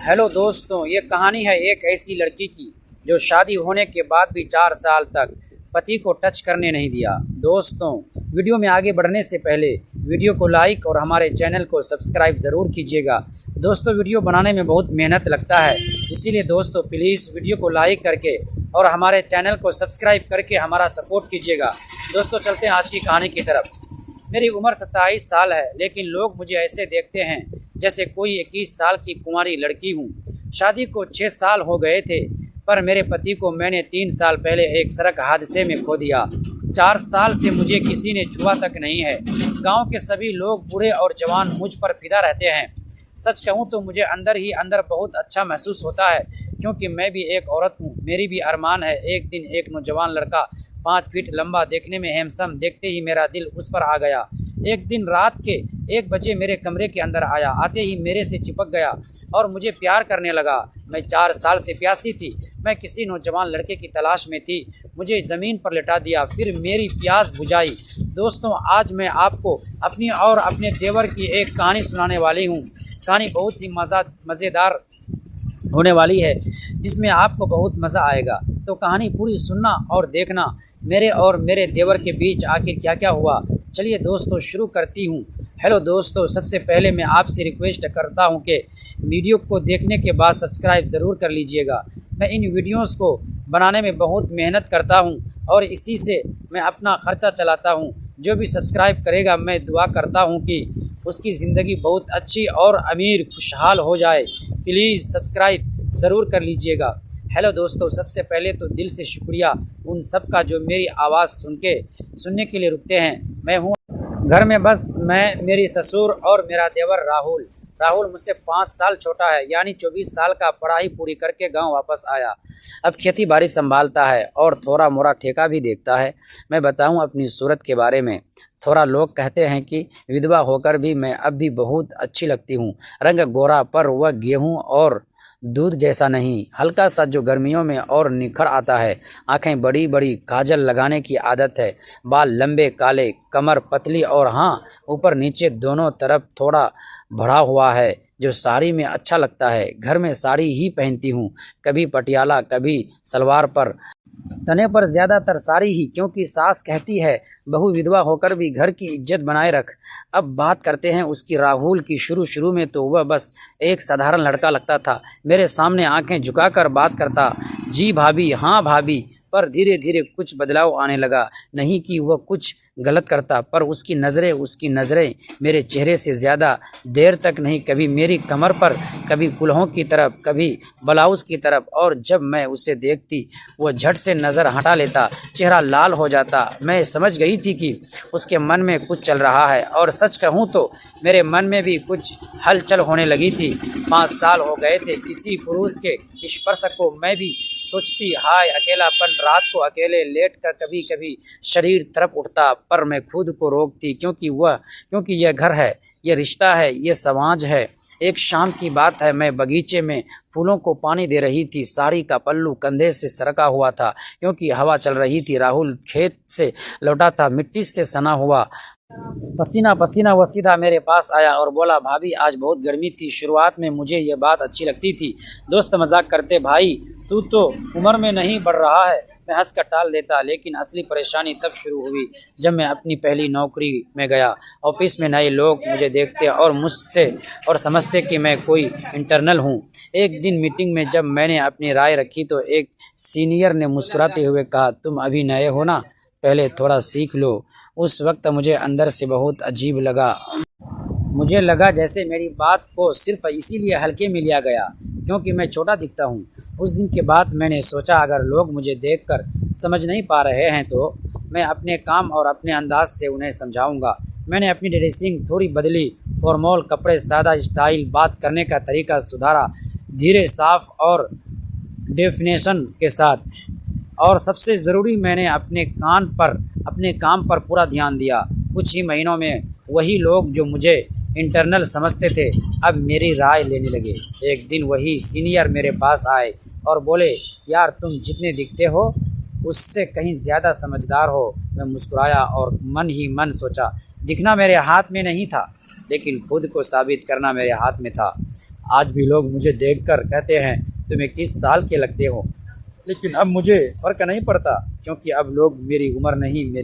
Hello दोस्तों, ये कहानी है एक ऐसी लड़की की जो शादी होने के बाद भी 4 साल तक पति को टच करने नहीं दिया। दोस्तों, वीडियो में आगे बढ़ने से पहले वीडियो को लाइक और हमारे चैनल को सब्सक्राइब ज़रूर कीजिएगा। दोस्तों, वीडियो बनाने में बहुत मेहनत लगता है, इसीलिए दोस्तों प्लीज़ वीडियो को लाइक करके और हमारे चैनल को सब्सक्राइब करके हमारा सपोर्ट कीजिएगा। दोस्तों, चलते हैं आज की कहानी की तरफ। मेरी उम्र 27 साल है, लेकिन लोग मुझे ऐसे देखते हैं जैसे कोई 21 साल की कुंवारी लड़की हूँ। शादी को 6 साल हो गए थे, पर मेरे पति को मैंने 3 साल पहले एक सड़क हादसे में खो दिया। 4 साल से मुझे किसी ने छुआ तक नहीं है। गांव के सभी लोग बूढ़े और जवान मुझ पर फिदा रहते हैं। सच कहूँ तो मुझे अंदर ही अंदर बहुत अच्छा महसूस होता है, क्योंकि मैं भी एक औरत हूँ। मेरी भी अरमान है एक दिन एक नौजवान लड़का 5 फीट लंबा, देखने में हैंडसम, देखते ही मेरा दिल उस पर आ गया। एक दिन रात के 1 बजे मेरे कमरे के अंदर आया, आते ही मेरे से चिपक गया और मुझे प्यार करने लगा। मैं 4 साल से प्यासी थी। मैं किसी नौजवान लड़के की तलाश में थी। मुझे ज़मीन पर लिटा दिया, फिर मेरी प्यास बुझाई। दोस्तों, आज मैं आपको अपनी और अपने देवर की एक कहानी सुनाने वाली हूँ। कहानी बहुत ही मज़ेदार होने वाली है, जिसमें आपको बहुत मज़ा आएगा। तो कहानी पूरी सुनना और देखना मेरे और मेरे देवर के बीच आखिर क्या क्या हुआ। चलिए दोस्तों, शुरू करती हूँ। हेलो दोस्तों, सबसे पहले मैं आपसे रिक्वेस्ट करता हूँ कि वीडियो को देखने के बाद सब्सक्राइब ज़रूर कर लीजिएगा। मैं इन वीडियोस को बनाने में बहुत मेहनत करता हूँ और इसी से मैं अपना ख़र्चा चलाता हूँ। जो भी सब्सक्राइब करेगा, मैं दुआ करता हूँ कि उसकी ज़िंदगी बहुत अच्छी और अमीर खुशहाल हो जाए। प्लीज़ सब्सक्राइब ज़रूर कर लीजिएगा। हेलो दोस्तों, सबसे पहले तो दिल से शुक्रिया उन सब का जो मेरी आवाज़ सुनने के लिए रुकते हैं। मैं हूँ घर में बस मैं, मेरी ससुर और मेरा देवर राहुल। राहुल मुझसे 5 साल छोटा है, यानी 24 साल का। पढ़ाई पूरी करके गांव वापस आया। अब खेती बाड़ी संभालता है और थोड़ा मोड़ा ठेका भी देखता है। मैं बताऊं अपनी सूरत के बारे में। थोड़ा लोग कहते हैं कि विधवा होकर भी मैं अब भी बहुत अच्छी लगती हूँ। रंग गोरा, पर वह गेहूँ और दूध जैसा नहीं, हल्का सा जो गर्मियों में और निखर आता है। आंखें बड़ी बड़ी, काजल लगाने की आदत है। बाल लंबे काले, कमर पतली और हाँ, ऊपर नीचे दोनों तरफ थोड़ा बढ़ा हुआ है, जो साड़ी में अच्छा लगता है। घर में साड़ी ही पहनती हूँ, कभी पटियाला कभी सलवार, पर तने पर ज़्यादातर साड़ी ही, क्योंकि सास कहती है बहू विधवा होकर भी घर की इज्जत बनाए रख। अब बात करते हैं उसकी, राहुल की। शुरू में तो वह बस एक साधारण लड़का लगता था। मेरे सामने आंखें झुकाकर बात करता, जी भाभी, हाँ भाभी। पर धीरे धीरे कुछ बदलाव आने लगा। नहीं कि वह कुछ गलत करता, पर उसकी नज़रें मेरे चेहरे से ज़्यादा देर तक नहीं, कभी मेरी कमर पर, कभी कुल्हों की तरफ, कभी ब्लाउज़ की तरफ। और जब मैं उसे देखती, वह झट से नज़र हटा लेता, चेहरा लाल हो जाता। मैं समझ गई थी कि उसके मन में कुछ चल रहा है, और सच कहूँ तो मेरे मन में भी कुछ हलचल होने लगी थी। 5 साल हो गए थे किसी पुरुष के स्पर्श को। मैं भी सोचती, हाय अकेलापन। रात को अकेले लेटकर कभी कभी शरीर तड़प उठता, पर मैं खुद को रोकती, क्योंकि यह घर है, यह रिश्ता है, यह समाज है। एक शाम की बात है, मैं बगीचे में फूलों को पानी दे रही थी। साड़ी का पल्लू कंधे से सरका हुआ था, क्योंकि हवा चल रही थी। राहुल खेत से लौटा था, मिट्टी से सना हुआ, पसीना पसीना। वह सीधा मेरे पास आया और बोला, भाभी आज बहुत गर्मी थी। शुरुआत में मुझे यह बात अच्छी लगती थी। दोस्त मजाक करते, भाई तू तो उम्र में नहीं बढ़ रहा है। मैं हंस कर टाल देता, लेकिन असली परेशानी तब शुरू हुई जब मैं अपनी पहली नौकरी में गया। ऑफिस में नए लोग मुझे देखते और मुझसे और समझते कि मैं कोई इंटर्नल हूँ। एक दिन मीटिंग में जब मैंने अपनी राय रखी, तो एक सीनियर ने मुस्कुराते हुए कहा, तुम अभी नए हो ना, पहले थोड़ा सीख लो। उस वक्त मुझे अंदर से बहुत अजीब लगा। मुझे लगा जैसे मेरी बात को सिर्फ इसीलिए हल्के में लिया गया क्योंकि मैं छोटा दिखता हूँ। उस दिन के बाद मैंने सोचा, अगर लोग मुझे देखकर समझ नहीं पा रहे हैं तो मैं अपने काम और अपने अंदाज से उन्हें समझाऊंगा। मैंने अपनी ड्रेसिंग थोड़ी बदली, फॉर्मल कपड़े, सादा स्टाइल, बात करने का तरीका सुधारा, धीरे, साफ और डेफिनेशन के साथ। और सबसे ज़रूरी, मैंने अपने काम पर पूरा ध्यान दिया। कुछ ही महीनों में वही लोग जो मुझे इंटरनल समझते थे, अब मेरी राय लेने लगे। एक दिन वही सीनियर मेरे पास आए और बोले, यार तुम जितने दिखते हो उससे कहीं ज़्यादा समझदार हो। मैं मुस्कुराया और मन ही मन सोचा, दिखना मेरे हाथ में नहीं था, लेकिन खुद को साबित करना मेरे हाथ में था। आज भी लोग मुझे देखकर कहते हैं तुम 21 साल के लगते हो, लेकिन अब मुझे फ़र्क नहीं पड़ता क्योंकि अब लोग मेरी उम्र नहीं मेरी